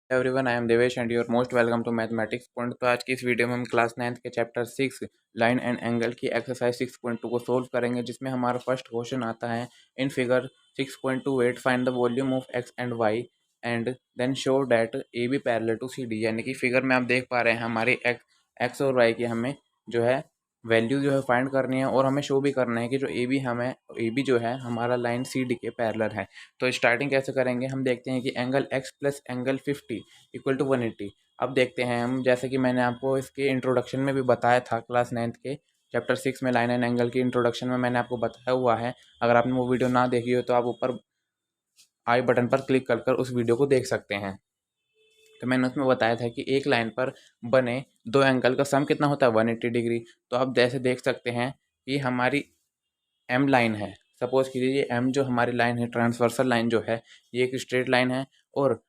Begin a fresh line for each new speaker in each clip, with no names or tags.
Everyone, I am Devesh and your most welcome to mathematics point. तो आज की इस वीडियो में हम क्लास 9th के चैप्टर 6 लाइन एंड एंगल की एक्सरसाइज 6.2 को सोल्व करेंगे, जिसमें हमारा फर्स्ट क्वेश्चन आता है in figure 6.28 find the volume of x and y and then show that A B parallel to C D. यानी कि फिगर में आप देख पा रहे हैं हमारे एक्स और वाई की हमें जो है वैल्यू जो है फाइंड करनी है, और हमें शो भी करना है कि जो ए बी जो है हमारा लाइन सी डी के पैरेलल है। तो स्टार्टिंग कैसे करेंगे, हम देखते हैं कि angle x plus angle 50 equal to 180। अब देखते हैं हम, जैसे कि मैंने आपको इसके इंट्रोडक्शन में भी बताया था क्लास 9th के चैप्टर 6 में लाइन एंड एंगल की इंट्रोडक्शन में मैंने आपको बताया हुआ है। अगर आपने वो वीडियो ना देखी हो तो आप ऊपर आई बटन पर क्लिक कर उस वीडियो को देख सकते हैं। तो मैंने उसमें बताया था कि एक लाइन पर बने दो एंगल का सम कितना होता है, 180 डिग्री। तो आप जैसे देख सकते हैं कि हमारी एम लाइन है, सपोज कीजिए एम जो हमारी लाइन है, ट्रांसवर्सल लाइन जो है, ये एक स्ट्रेट लाइन है और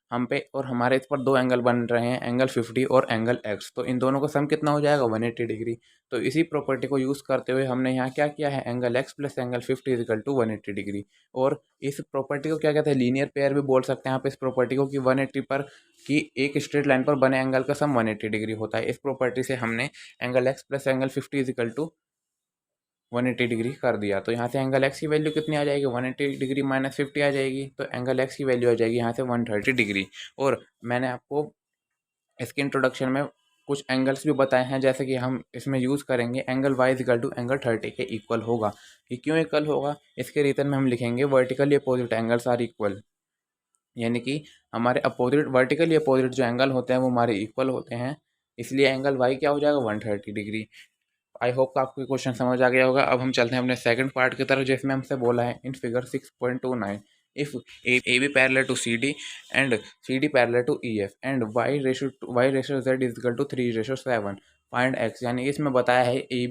हमारे इस पर दो एंगल बन रहे हैं, एंगल 50 और एंगल एक्स। तो इन दोनों का सम कितना हो जाएगा, 180 डिग्री। तो इसी प्रॉपर्टी को यूज़ करते हुए हमने यहाँ क्या किया है, angle x plus angle 50 equal to 180 degree. और इस प्रॉपर्टी को क्या कहते हैं, लीनियर पेयर भी बोल सकते हैं आप इस प्रॉपर्टी को, कि 180 पर कि एक स्ट्रेट लाइन पर बने एंगल का सम 180 डिग्री होता है। इस प्रॉपर्टी से हमने angle x plus angle 50 equal to 180 degree कर दिया। तो यहाँ से एंगल एक्स की वैल्यू कितनी आ जाएगी, 180 डिग्री माइनस 50 आ जाएगी। तो एंगल एक्स की वैल्यू आ जाएगी यहाँ से 130 डिग्री। और मैंने आपको इसके इंट्रोडक्शन में कुछ एंगल्स भी बताए हैं, जैसे कि हम इसमें यूज़ करेंगे angle y equal to angle 30 के इक्वल होगा। ये क्यों इक्वल होगा, इसके रीज़न में हम लिखेंगे vertically opposite angles are equal. यानी कि हमारे अपोजिट वर्टिकली अपोजिट जो एंगल होते हैं वो हमारे इक्वल होते हैं, इसलिए एंगल वाई क्या हो जाएगा, 130 डिग्री। आई होप आपको क्वेश्चन समझ आ गया होगा। अब हम चलते हैं अपने सेकंड पार्ट की तरफ, जिसमें हमसे बोला है in figure 6.29 if A B parallel to C D and C D parallel to E F and y ratio z is equal to 3:7 find x. यानी कि इसमें बताया है A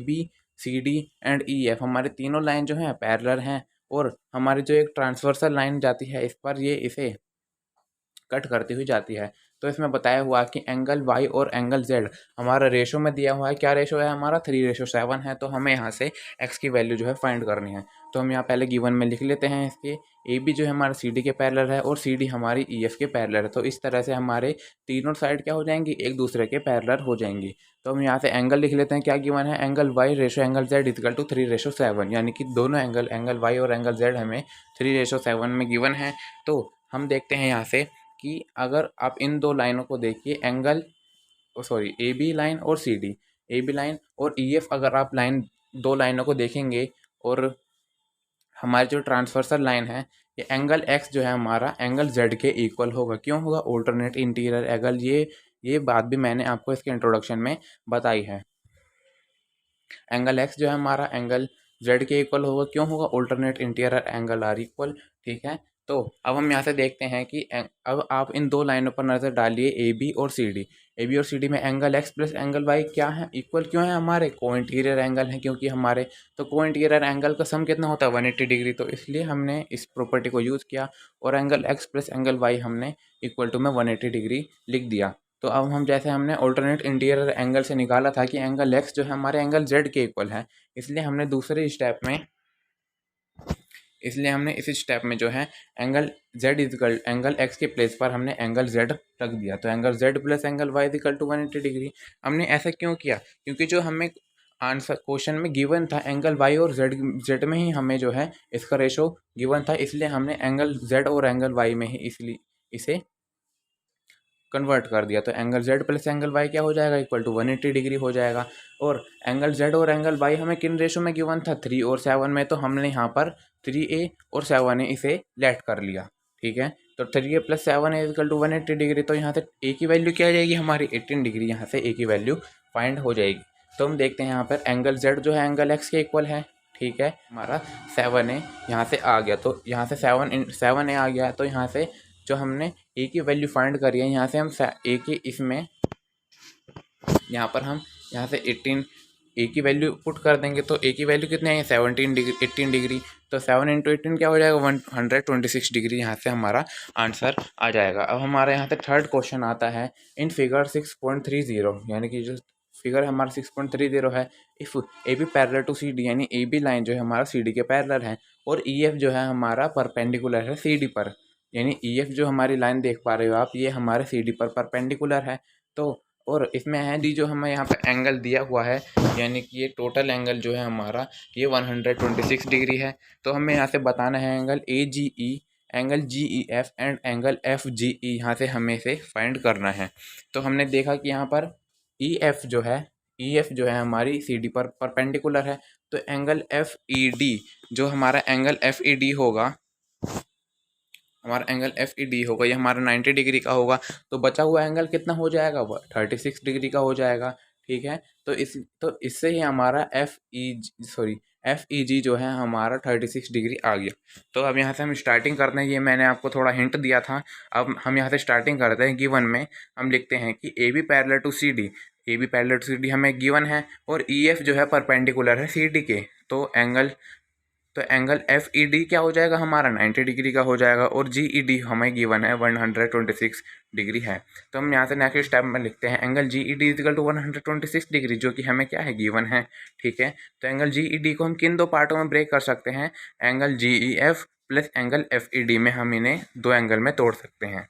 B C D and E F हमारे तीनों line जो हैं parallel हैं, और हमारी जो एक ट्रांसवर्सल लाइन जाती है इस पर, ये इसे कट करती हुई जाती है। तो इसमें बताया हुआ कि एंगल वाई और एंगल जेड हमारा रेशो में दिया हुआ है। क्या रेशो है हमारा, 3:7 है। तो हमें यहाँ से एक्स की वैल्यू जो है फाइंड करनी है। तो हम यहाँ पहले गिवन में लिख लेते हैं इसके, ए बी जो है हमारा सी डी के पैरेलल है और सी डी हमारी ई एफ के पैरेलल है। तो इस तरह से हमारे तीनों साइड क्या हो जाएंगी, एक दूसरे के पैरेलल हो जाएंगी। तो हम यहाँ से एंगल लिख लेते हैं, क्या गिवन है, angle y ratio angle z equal to 3:7। यानी कि दोनों एंगल वाई और एंगल जेड हमें 3:7 में गिवन है। तो हम देखते हैं यहाँ से कि अगर आप इन दो लाइनों को देखिए, ए बी लाइन और C D, A B line और ई एफ, अगर आप दो लाइनों को देखेंगे और हमारी जो ट्रांसवर्सल लाइन है, ये एंगल एक्स जो है हमारा एंगल जेड के इक्वल होगा। क्यों होगा, ऑल्टरनेट इंटीरियर एंगल। ये बात भी मैंने आपको इसके इंट्रोडक्शन में बताई है। एंगल एक्स जो है हमारा एंगल जेड के इक्वल होगा। क्यों होगा, alternate interior angle are equal. ठीक है, तो अब हम यहाँ से देखते हैं कि अब आप इन दो लाइनों पर नज़र डालिए, ए बी और सी डी। ए बी और सी डी में angle x plus angle y क्या है, इक्वल क्यों है, हमारे को इंटीरियर एंगल है। क्योंकि हमारे तो को इंटीरियर एंगल का सम कितना होता है, 180 डिग्री। तो इसलिए हमने इस प्रॉपर्टी को यूज़ किया और angle x plus angle y हमने इक्वल टू में 180 डिग्री लिख दिया। तो अब हम, जैसे हमने ऑल्टरनेट इंटीरियर एंगल से निकाला था कि एंगल एक्स जो है हमारे एंगल जेड के इक्वल है, इसलिए हमने इस स्टेप में जो है एंगल एक्स के प्लेस पर हमने एंगल जेड रख दिया। तो angle z plus angle y equal to 180 degree. हमने ऐसा क्यों किया, क्योंकि जो हमें आंसर क्वेश्चन में गिवन था एंगल वाई और जेड में ही हमें जो है इसका रेशो गिवन था, इसलिए हमने एंगल जेड और एंगल वाई में ही इसलिए इसे कन्वर्ट कर दिया। तो angle z plus angle y क्या हो जाएगा, इक्वल टू 180 डिग्री हो जाएगा। और एंगल जेड और एंगल वाई हमें किन रेशो में गिवन था, 3 और 7 में। तो हमने यहाँ पर 3a और 7a इसे लेट कर लिया। ठीक है, तो 3a plus 7a equal to 180 degree. तो यहाँ से a की वैल्यू क्या आ जाएगी हमारी, 18 डिग्री। यहाँ से a की वैल्यू फाइंड हो जाएगी। तो हम देखते हैं यहाँ पर एंगल जेड जो है एंगल एक्स के इक्वल है। ठीक है, हमारा 7a यहाँ से आ गया। तो यहाँ से 7a आ गया। तो यहाँ से जो हमने ए की वैल्यू फाइंड करी है, यहाँ से हम ए की इसमें यहाँ पर हम यहाँ से 18 ए की वैल्यू पुट कर देंगे। तो ए की वैल्यू कितनी आई, 17 डिग्री, 18 डिग्री। तो 7 इंटू 18 क्या हो जाएगा, 126 डिग्री। यहाँ से हमारा आंसर आ जाएगा। अब हमारे यहाँ से थर्ड क्वेश्चन आता है इन फिगर 6.30, यानी कि जो फिगर हमारा 6.30 है, if A B parallel to C D, यानी ए बी लाइन जो है हमारा सी डी के पैरेलल है और ई एफ जो है हमारा परपेंडिकुलर है सी डी पर। यानी ई एफ जो हमारी लाइन देख पा रहे हो आप, ये हमारे सी डी पर परपेंडिकुलर है। तो और इसमें है डी जो हमें यहाँ पे एंगल दिया हुआ है, यानी कि ये टोटल एंगल जो है हमारा ये 126 डिग्री है। तो हमें यहाँ से बताना है angle A G E, angle G E F and angle F G E, यहाँ से हमें इसे फाइंड करना है। तो हमने देखा कि यहाँ पर ई एफ जो है, ई एफ जो है हमारी सी डी पर परपेंडिकुलर है। तो एंगल एफ ई डी, जो हमारा एंगल एफ ई डी होगा, हमारा एंगल एफ ई डी होगा, ये हमारा 90 डिग्री का होगा। तो बचा हुआ एंगल कितना हो जाएगा, वो 36 डिग्री का हो जाएगा। ठीक है, तो इससे ही हमारा एफ ई जी जो है हमारा 36 डिग्री आ गया। तो अब यहाँ से हम स्टार्टिंग करते हैं, ये मैंने आपको थोड़ा हिंट दिया था। अब हम यहाँ से स्टार्टिंग करते हैं। गिवन में हम लिखते हैं कि A B parallel to C D, A B parallel to C D हमें गिवन है, और ई एफ जो है परपेंडिकुलर है सी डी के। तो एंगल एफ ई डी क्या हो जाएगा हमारा 90 डिग्री का हो जाएगा, और जी ई डी हमें गिवन है 126 डिग्री है। तो हम यहाँ से नेक्स्ट स्टेप में लिखते हैं angle G E D equal to 126 degree, जो कि हमें क्या है, गिवन है। ठीक है, तो एंगल जी ई डी को हम किन दो पार्टों में ब्रेक कर सकते हैं, angle G E F plus angle F E D में हम इन्हें दो एंगल में तोड़ सकते हैं।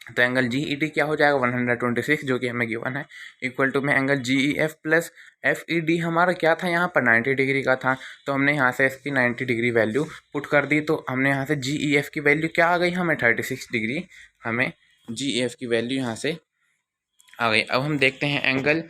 तो एंगल जी ई डी क्या हो जाएगा 126, जो कि हमें गिवन है, इक्वल टू में angle G E F plus F E D हमारा क्या था यहाँ पर 90 डिग्री का था। तो हमने यहाँ से इसकी 90 डिग्री वैल्यू पुट कर दी। तो हमने यहाँ से जी ई एफ की वैल्यू क्या आ गई हमें 36 डिग्री, हमें जी ई एफ की वैल्यू यहाँ से आ गई। अब हम देखते हैं angle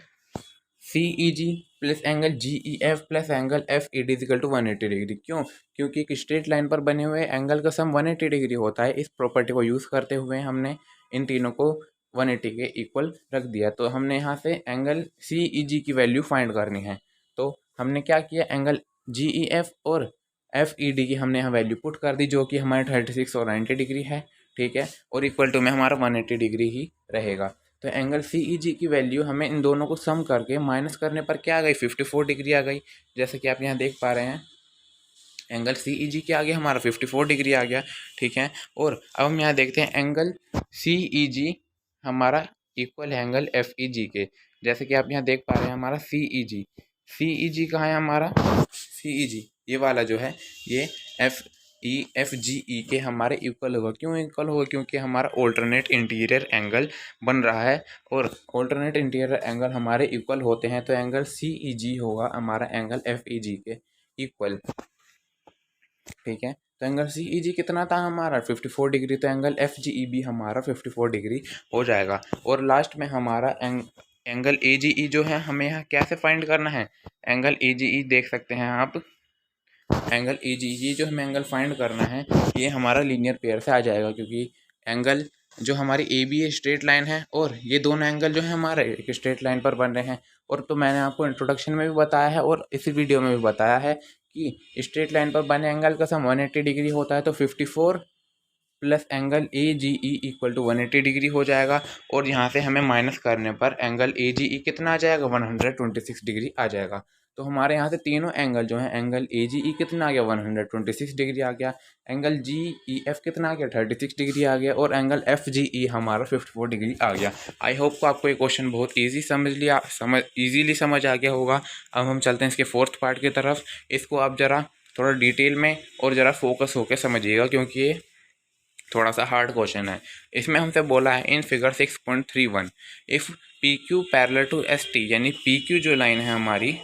C E G plus angle G E F plus angle F E D equal to 180 degree. क्यों? क्योंकि एक स्ट्रेट लाइन पर बने हुए एंगल का सम 180 डिग्री होता है। इस प्रॉपर्टी को यूज़ करते हुए हमने इन तीनों को 180 के इक्वल रख दिया। तो हमने यहाँ से एंगल सी ई जी की वैल्यू फाइंड करनी है। तो हमने क्या किया, एंगल जी ई एफ और एफ ई डी की हमने यहाँ वैल्यू पुट कर दी, जो कि हमारे 36 और 90 डिग्री है। ठीक है, और इक्वल टू में हमारा 180 डिग्री ही रहेगा। तो एंगल सी ई जी की वैल्यू हमें इन दोनों को सम करके माइनस करने पर क्या आ गई, 54 डिग्री आ गई। जैसे कि आप यहाँ देख पा रहे हैं, एंगल सी ई जी क्या आ गया हमारा 54 डिग्री आ गया। ठीक है, और अब हम यहाँ देखते हैं एंगल सी ई जी हमारा इक्वल है एंगल एफ ई जी के। जैसे कि आप यहाँ देख पा रहे हैं हमारा सी ई जी कहाँ है हमारा, सी ई जी ये वाला जो है, ये एफ जी ई के हमारे इक्वल होगा। क्यों इक्वल होगा? क्योंकि हमारा ऑल्टरनेट इंटीरियर एंगल बन रहा है, और ऑल्टरनेट इंटीरियर एंगल हमारे इक्वल होते हैं। तो एंगल सी ई जी होगा हमारा एंगल एफ ई जी के इक्वल। ठीक है, तो एंगल सी ई जी कितना था हमारा 54 डिग्री, तो एंगल एफ जी ई भी हमारा 54 डिग्री हो जाएगा। और लास्ट में हमारा एंगल ए जी ई जो है, हमें यहाँ कैसे फाइंड करना है, एंगल ए जी ई देख सकते हैं आप, एंगल ए जी ये जो हमें एंगल फाइंड करना है, ये हमारा लीनियर पेयर से आ जाएगा। क्योंकि एंगल जो हमारी ए बी स्ट्रेट लाइन है, और ये दोनों एंगल जो है हमारे एक स्ट्रेट लाइन पर बन रहे हैं। और तो मैंने आपको इंट्रोडक्शन में भी बताया है और इसी वीडियो में भी बताया है कि स्ट्रेट लाइन पर बने एंगल का सम 180 डिग्री होता है। तो 54 plus angle A G E equal to 180 degree हो जाएगा। और यहाँ से हमें माइनस करने पर एंगल ए जी ई कितना आ जाएगा, 126 डिग्री आ जाएगा। तो हमारे यहाँ से तीनों एंगल जो है, एंगल ए जी ई कितना आ गया 126 डिग्री आ गया, एंगल जी ई एफ कितना आ गया 36 डिग्री आ गया, और एंगल एफ जी ई हमारा 54 डिग्री आ गया। आई होप को आपको ये क्वेश्चन बहुत ईजीली समझ आ गया होगा। अब हम चलते हैं इसके फोर्थ पार्ट की तरफ। इसको आप ज़रा थोड़ा डिटेल में और ज़रा फोकस होकर समझिएगा, क्योंकि ये थोड़ा सा हार्ड क्वेश्चन है। इसमें हमसे बोला है in figure 6.31 if P Q parallel to S T, यानी पी क्यू जो लाइन है हमारी,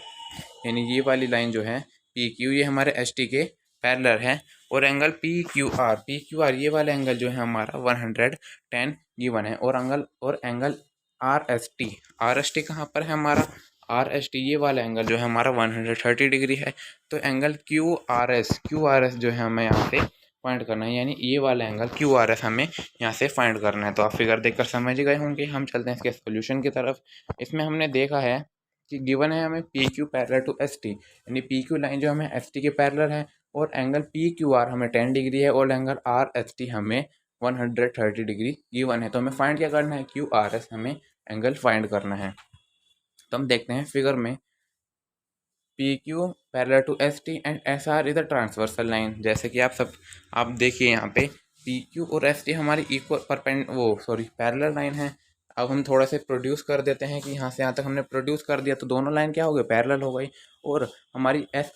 यानी ये वाली लाइन जो है पी क्यू, ये हमारे एस टी के पैरेलल है, और एंगल पी क्यू आर ये वाला एंगल जो है हमारा 110 गिवन है, और एंगल आर एस टी कहाँ पर है हमारा, आर एस टी ये वाला एंगल जो है हमारा 130 डिग्री है। तो एंगल क्यू आर एस जो है हमें यहाँ पे फाइंड करना है, यानी ये वाला एंगल क्यू आर एस हमें यहाँ से फाइंड करना है। तो आप फिगर देखकर समझ गए होंगे। हम चलते हैं इसके सोल्यूशन की तरफ। इसमें हमने देखा है कि गिवन है हमें P Q parallel to S T, यानी पी क्यू लाइन जो हमें एस टी के पैरेलल है, और एंगल पी क्यू आर हमें 10 डिग्री है, और एंगल आर एस टी हमें 130 डिग्री गिवन है। तो हमें फाइंड क्या करना है, क्यू आर एस हमें एंगल फाइंड करना है। तो हम देखते हैं फिगर में, P Q parallel to S T and S R is a transversal line. जैसे कि आप देखिए यहाँ पे पी क्यू और एस टी हमारी इक्वल पैरेलल लाइन है। अब हम थोड़ा से प्रोड्यूस कर देते हैं कि यहाँ से यहाँ तक हमने प्रोड्यूस कर दिया, तो दोनों लाइन क्या हो गई, पैरेलल हो गई। और हमारी एस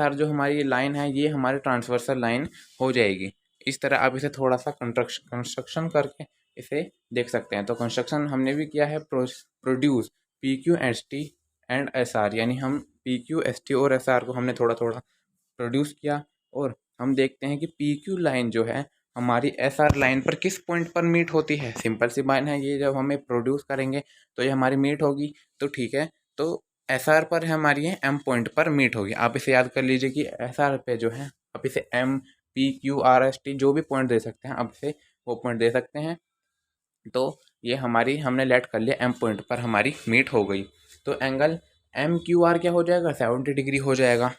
आर जो हमारी लाइन है, ये हमारी ट्रांसवर्सल लाइन हो जाएगी। इस तरह आप इसे थोड़ा सा कंस्ट्रक्शन करके इसे देख सकते हैं। तो कंस्ट्रक्शन हमने भी किया है, produce P Q S T and S are, यानी हम पी क्यू एस टी और एस आर को हमने थोड़ा थोड़ा प्रोड्यूस किया। और हम देखते हैं कि पी क्यू लाइन जो है हमारी एस आर लाइन पर किस पॉइंट पर मीट होती है। सिंपल सी बात है, ये जब हमें प्रोड्यूस करेंगे तो ये हमारी मीट होगी। तो ठीक है, तो एस आर पर हमारी ये एम पॉइंट पर मीट होगी। आप इसे याद कर लीजिए कि एस आर पे जो है आप इसे M P Q R S T जो भी पॉइंट दे सकते हैं, आप इसे वो पॉइंट दे सकते हैं। तो ये हमारी हमने लेट कर लिया एम पॉइंट पर हमारी मीट हो गई। तो एंगल एम क्यू आर क्या हो जाएगा, 70 डिग्री हो जाएगा।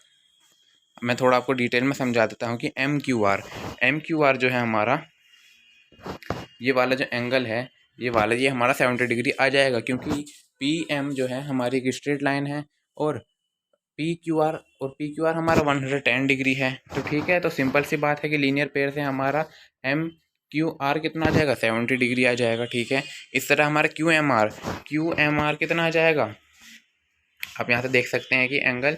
मैं थोड़ा आपको डिटेल में समझा देता हूँ कि एम क्यू आर जो है हमारा, ये वाला जो एंगल है ये हमारा 70 डिग्री आ जाएगा, क्योंकि पी एम जो है हमारी एक स्ट्रेट लाइन है और पी क्यू आर हमारा 110 डिग्री है। तो ठीक है, तो सिंपल सी बात है कि लीनियर पेयर से हमारा एम क्यू आर कितना आ जाएगा, 70 डिग्री आ जाएगा। ठीक है, इस तरह हमारा क्यू एम आर कितना आ जाएगा, आप यहाँ से देख सकते हैं कि एंगल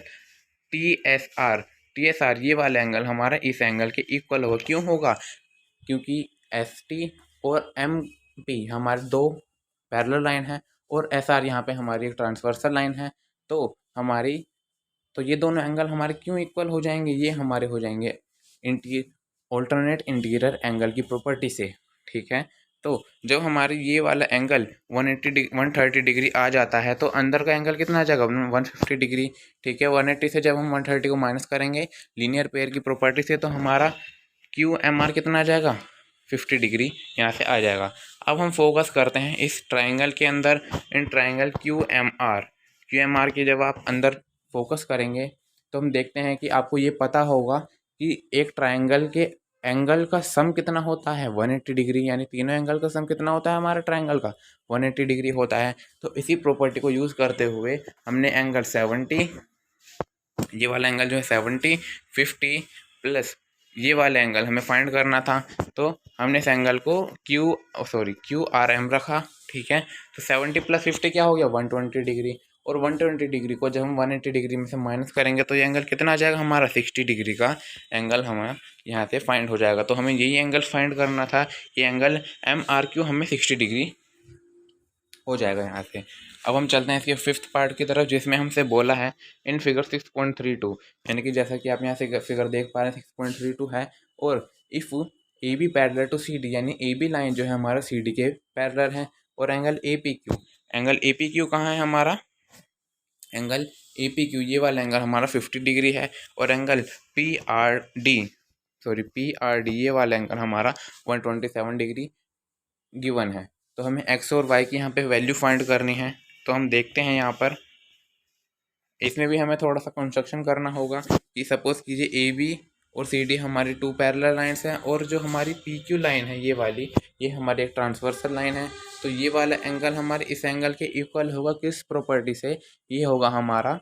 टी एस आर ये वाला एंगल हमारा इस एंगल के इक्वल होगा। क्यों होगा, क्योंकि एस टी और एम पी हमारे दो पैरेलल लाइन है और एस आर यहाँ पे हमारी एक ट्रांसवर्सल लाइन है। तो ये दोनों एंगल हमारे क्यों इक्वल हो जाएंगे, ये हमारे हो जाएंगे ऑल्टरनेट इंटीरियर एंगल की प्रॉपर्टी से। ठीक है, तो जब हमारी ये वाला एंगल 130 डिग्री आ जाता है तो अंदर का एंगल कितना आ जाएगा, 150 डिग्री। ठीक है, 180 से जब हम 130 को माइनस करेंगे लीनियर पेयर की प्रॉपर्टी से, तो हमारा क्यू एम आर कितना आ जाएगा, 50 डिग्री यहाँ से आ जाएगा। अब हम फोकस करते हैं इस ट्राइंगल के अंदर, in triangle Q M R की जब आप अंदर फोकस करेंगे तो हम देखते हैं कि आपको ये पता होगा कि एक ट्राइंगल के एंगल का सम कितना होता है, 180 डिग्री, यानी तीनों एंगल का सम कितना होता है हमारे ट्राइंगल का, 180 डिग्री होता है। तो इसी प्रॉपर्टी को यूज़ करते हुए हमने एंगल 70, ये वाला एंगल जो है 70, 50 प्लस ये वाला एंगल हमें फाइंड करना था, तो हमने इस एंगल को क्यू आर एम रखा। ठीक है, तो 70 प्लस 50 क्या हो गया, 120 डिग्री। और 120 डिग्री को जब हम 180 डिग्री में से माइनस करेंगे तो ये एंगल कितना आ जाएगा हमारा, 60 डिग्री का एंगल हमारा यहाँ से फाइंड हो जाएगा। तो हमें यही एंगल फाइंड करना था, ये एंगल एम आर क्यू हमें 60 डिग्री हो जाएगा यहाँ से। अब हम चलते हैं इसके फिफ्थ पार्ट की तरफ, जिसमें हमसे बोला है इन फिगर 6.32, यानी कि जैसा कि आप यहाँ से फिगर देख पा रहे हैं 6.32 है। और if A B parallel to C D, यानी ए बी लाइन जो है हमारा सी डी के पैरेलल है, और एंगल ए पी क्यू कहाँ है हमारा, एंगल ए पी क्यू ये वाला एंगल हमारा 50 डिग्री है, और एंगल पी आर डी ये वाला एंगल हमारा 127 डिग्री गिवन है। तो हमें एक्स और वाई की यहाँ पे वैल्यू फाइंड करनी है। तो हम देखते हैं यहाँ पर, इसमें भी हमें थोड़ा सा कंस्ट्रक्शन करना होगा कि सपोज कीजिए ए बी और सी डी हमारी टू पैरेलल लाइंस हैं, और जो हमारी पी क्यू लाइन है ये वाली, ये हमारी एक ट्रांसवर्सल लाइन है। तो ये वाला एंगल हमारे इस एंगल के इक्वल होगा किस प्रॉपर्टी से, ये होगा हमारा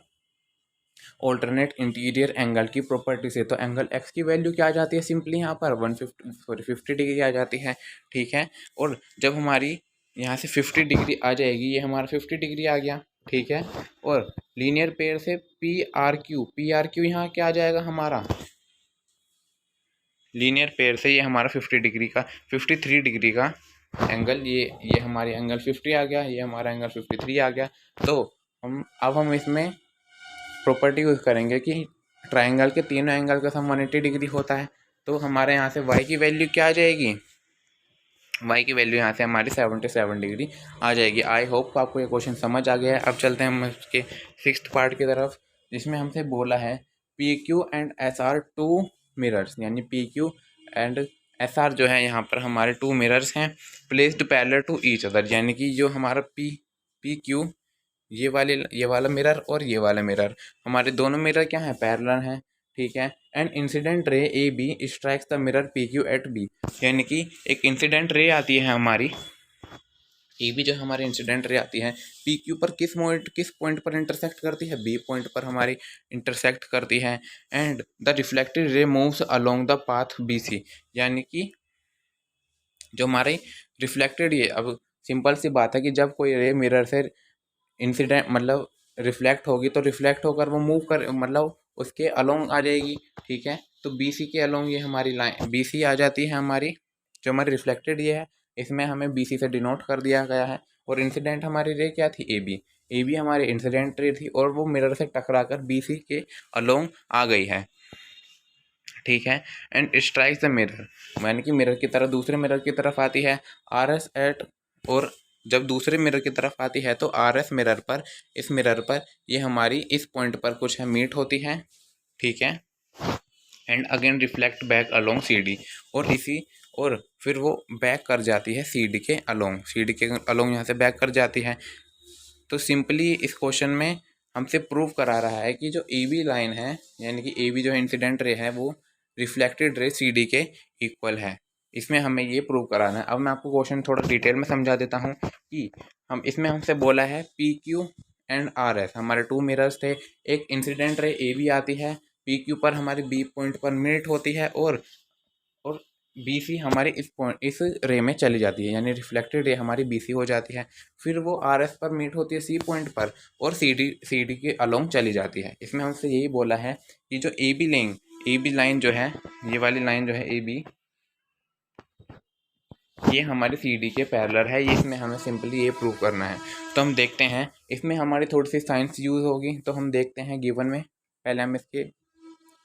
ऑल्टरनेट इंटीरियर एंगल की प्रॉपर्टी से। तो एंगल एक्स की वैल्यू क्या आ जाती है, सिंपली यहाँ पर 50 डिग्री आ जाती है। ठीक है, और जब हमारी यहाँ से 50 डिग्री आ जाएगी, ये हमारा 50 डिग्री आ गया। ठीक है, और लीनियर पेयर से पी आर क्यू यहाँ क्या आ जाएगा हमारा, लीनियर पेयर से ये हमारा 53 डिग्री का एंगल, ये हमारे एंगल 50 आ गया, ये हमारा एंगल 53 आ गया। तो हम इसमें प्रॉपर्टी यूज़ करेंगे कि ट्राइंगल के तीनों एंगल का सम 180 डिग्री होता है। तो हमारे यहाँ से y की वैल्यू क्या आ जाएगी, y की वैल्यू यहाँ से हमारी 77 डिग्री आ जाएगी। आई होप आपको ये क्वेश्चन समझ आ गया है। अब चलते हैं हम इसके सिक्स्थ पार्ट की तरफ, जिसमें हमसे बोला है P Q and S R two mirrors, यानी P Q and S R जो है यहाँ पर हमारे टू मिरर्स हैं, placed parallel to each other, यानी कि जो हमारा पी क्यू ये वाला मिरर और ये वाला मिरर, हमारे दोनों मिरर क्या है, पैरेलल हैं। ठीक है, and incident ray A B strikes the mirror P Q at B, यानी कि एक इंसिडेंट रे आती है हमारी ए बी, जो हमारी इंसिडेंट रे आती है पी क्यू पर किस पॉइंट पर इंटरसेक्ट करती है, बी पॉइंट पर हमारी इंटरसेक्ट करती है। And the reflected ray moves along the path B C, यानी कि जो हमारी रिफ्लेक्टेड, ये अब सिंपल सी बात है कि जब कोई रे मिरर से इंसिडेंट रिफ्लेक्ट होगी तो रिफ्लेक्ट होकर वो मूव कर उसके अलोंग आ जाएगी। ठीक है, तो बी सी के अलोंग ये हमारी लाइन बी सी आ जाती है हमारी, जो हमारी रिफ्लेक्टेड ये है इसमें हमें बी सी से डिनोट कर दिया गया है। और इंसिडेंट हमारी रे क्या थी, ए बी हमारी इंसिडेंट रे थी और वो मिरर से टकरा कर बी सी के अलोंग आ गई है, ठीक है। एंड स्ट्राइक्स द मिरर, यानी कि मिरर की तरफ, दूसरे मिरर की तरफ आती है आर एस एट, और जब दूसरे मिरर की तरफ आती है तो आर एस मिरर पर, इस मिरर पर ये हमारी इस पॉइंट पर कुछ है मीट होती है, ठीक है। And again reflect back along C D, और फिर वो बैक कर जाती है सी डी के अलोंग, सी डी के अलोंग यहाँ से बैक कर जाती है। तो सिंपली इस क्वेश्चन में हमसे प्रूव करा रहा है कि जो ए बी लाइन है, यानी कि ए बी जो है इंसिडेंट रे है, वो रिफ्लेक्टेड रे सी डी के इक्वल है। इसमें हमें ये प्रूव कराना है। अब मैं आपको क्वेश्चन थोड़ा डिटेल में समझा देता हूँ कि इसमें हमसे बोला है P Q and R S, हमारे टू मिरर्स थे। एक इंसिडेंट रे ए बी आती है, पी क्यू पर हमारी बी पॉइंट पर मीट होती है, और बी सी हमारी इस रे में चली जाती है, यानी रिफ्लेक्टेड रे हमारी बी सी हो जाती है। फिर वो आर एस पर मीट होती है सी पॉइंट पर, और सी डी के अलोंग चली जाती है। इसमें हमसे यही बोला है कि जो ए बी लाइन जो है, ये वाली लाइन जो है ए बी, ये हमारी सी डी के पैरेलल है। ये इसमें हमें सिंपली ये प्रूव करना है। तो हम देखते हैं, इसमें हमारी थोड़ी सी साइंस यूज़ होगी। तो हम देखते हैं गिवन में, पहले हम इसके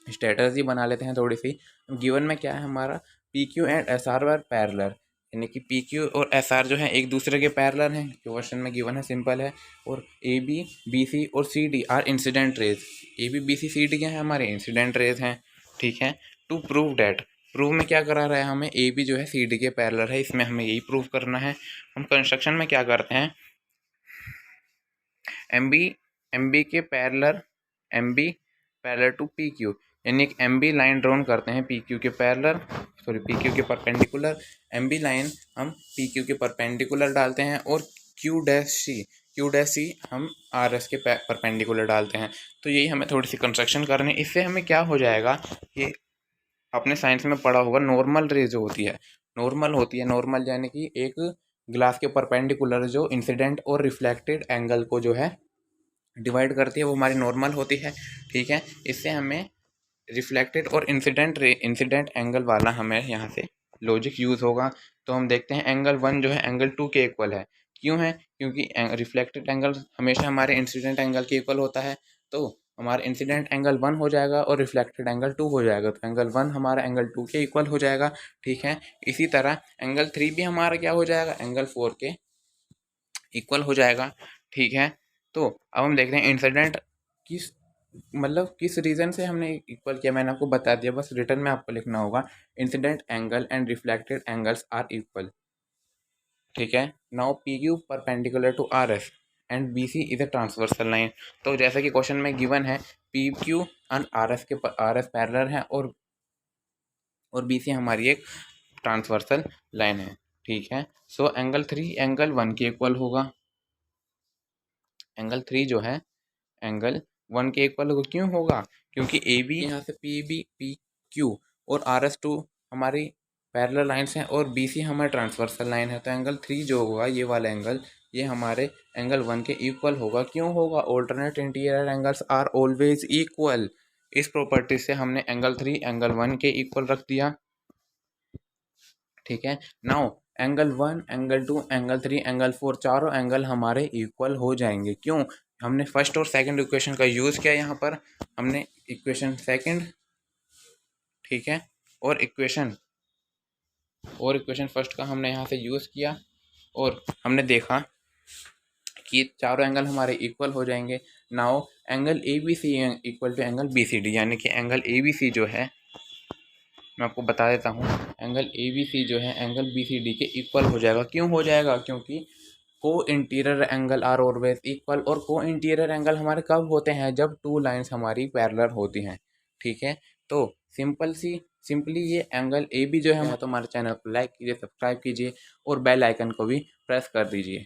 स्ट्रेटजी बना लेते हैं थोड़ी सी। गिवन में क्या है हमारा, P Q and S are were parallel, यानी कि पी क्यू और एस आर जो है एक दूसरे के पैरेलल हैं। क्वेश्चन में गिवन है, सिंपल है। और ए बी बी सी और C D are incident rays, A B B C C D क्या है, हमारे इंसिडेंट रेज हैं, ठीक है। टू प्रूव डैट, प्रूव में क्या करा रहा है हमें, ए बी जो है सी डी के पैरेलल है, इसमें हमें यही प्रूव करना है। हम कंस्ट्रक्शन में क्या करते हैं, एम बी के parallel, M B parallel to P Q, यानी एक एम बी लाइन ड्रॉन करते हैं पी क्यू के पैरेलल, सॉरी पी क्यू के परपेंडिकुलर। एम बी लाइन हम पी क्यू के परपेंडिकुलर डालते हैं, और क्यू डैश सी हम आर एस के परपेंडिकुलर डालते हैं। तो यही हमें थोड़ी सी कंस्ट्रक्शन करनी है। इससे हमें क्या हो जाएगा, ये आपने साइंस में पढ़ा होगा, नॉर्मल रे जो होती है, नॉर्मल यानी कि एक ग्लास के परपेंडिकुलर जो इंसिडेंट और रिफ्लेक्टेड एंगल को जो है डिवाइड करती है, वो हमारी नॉर्मल होती है, ठीक है। इससे हमें रिफ्लेक्टेड और इंसिडेंट एंगल वाला हमें यहाँ से लॉजिक यूज़ होगा। तो हम देखते हैं एंगल 1 जो है एंगल 2 के इक्वल है। क्यों है, क्योंकि रिफ्लेक्टेड एंगल हमेशा हमारे इंसिडेंट एंगल के इक्वल होता है। तो हमारा इंसिडेंट एंगल 1 हो जाएगा और रिफ्लेक्टेड एंगल 2 हो जाएगा। तो एंगल 1 हमारा एंगल 2 के इक्वल हो जाएगा, ठीक है। इसी तरह एंगल 3 भी हमारा क्या हो जाएगा, एंगल 4 के इक्वल हो जाएगा, ठीक है। तो अब हम देखते हैं इंसिडेंट किस, मतलब किस रीज़न से हमने इक्वल किया, मैंने आपको बता दिया, बस रिटर्न में आपको लिखना होगा incident angle and reflected angles are equal, ठीक है। Now P Q perpendicular to R S and B C is a transversal line. तो जैसा कि क्वेश्चन में गिवन है, P Q and R S parallel है, और बी सी हमारी एक ट्रांसवर्सल लाइन है, ठीक है। सो एंगल 3 एंगल 1 के इक्वल होगा। एंगल 3 जो है एंगल 1 के इक्वल होगा। क्यों होगा, क्योंकि ए बी यहाँ से पी क्यू और आर एस 2 हमारी पैरेलल लाइन्स हैं, और बी सी हमारी ट्रांसवर्सल लाइन है। तो एंगल 3 जो होगा, ये वाला एंगल, ये हमारे एंगल 1 के इक्वल होगा। क्यों होगा, alternate interior angles are always equal. इस प्रॉपर्टी से हमने एंगल 3 एंगल 1 के इक्वल रख दिया, ठीक है। Now angle 1 angle 2 angle 3 angle 4 चारों एंगल हमारे इक्वल हो जाएंगे। क्यों, हमने फर्स्ट और सेकंड इक्वेशन का यूज़ किया। यहाँ पर हमने इक्वेशन सेकंड, ठीक है, और इक्वेशन फर्स्ट का हमने यहाँ से यूज़ किया, और हमने देखा कि चारों एंगल हमारे इक्वल हो जाएंगे। Now angle A B C equal to angle B C D, यानी कि एंगल ए बी सी जो है, मैं आपको बता देता हूँ, एंगल ए बी सी जो है एंगल बी सी डी के इक्वल हो जाएगा। क्यों हो जाएगा, क्योंकि co-interior angle are always equal. और को इंटीरियर एंगल हमारे कब होते हैं, जब टू लाइंस हमारी पैरेलल होती हैं, ठीक है। तो सिंपली ये एंगल ए बी जो है, तो हमारे चैनल को लाइक कीजिए, सब्सक्राइब कीजिए, और बेल आइकन को भी प्रेस कर दीजिए,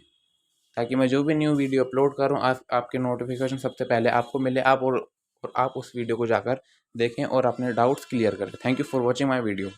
ताकि मैं जो भी न्यू वीडियो अपलोड करूँ आपके नोटिफिकेशन सबसे पहले आपको मिले। आप और आप उस वीडियो को जाकर देखें और अपने डाउट्स क्लियर करें। Thank you for watching my video.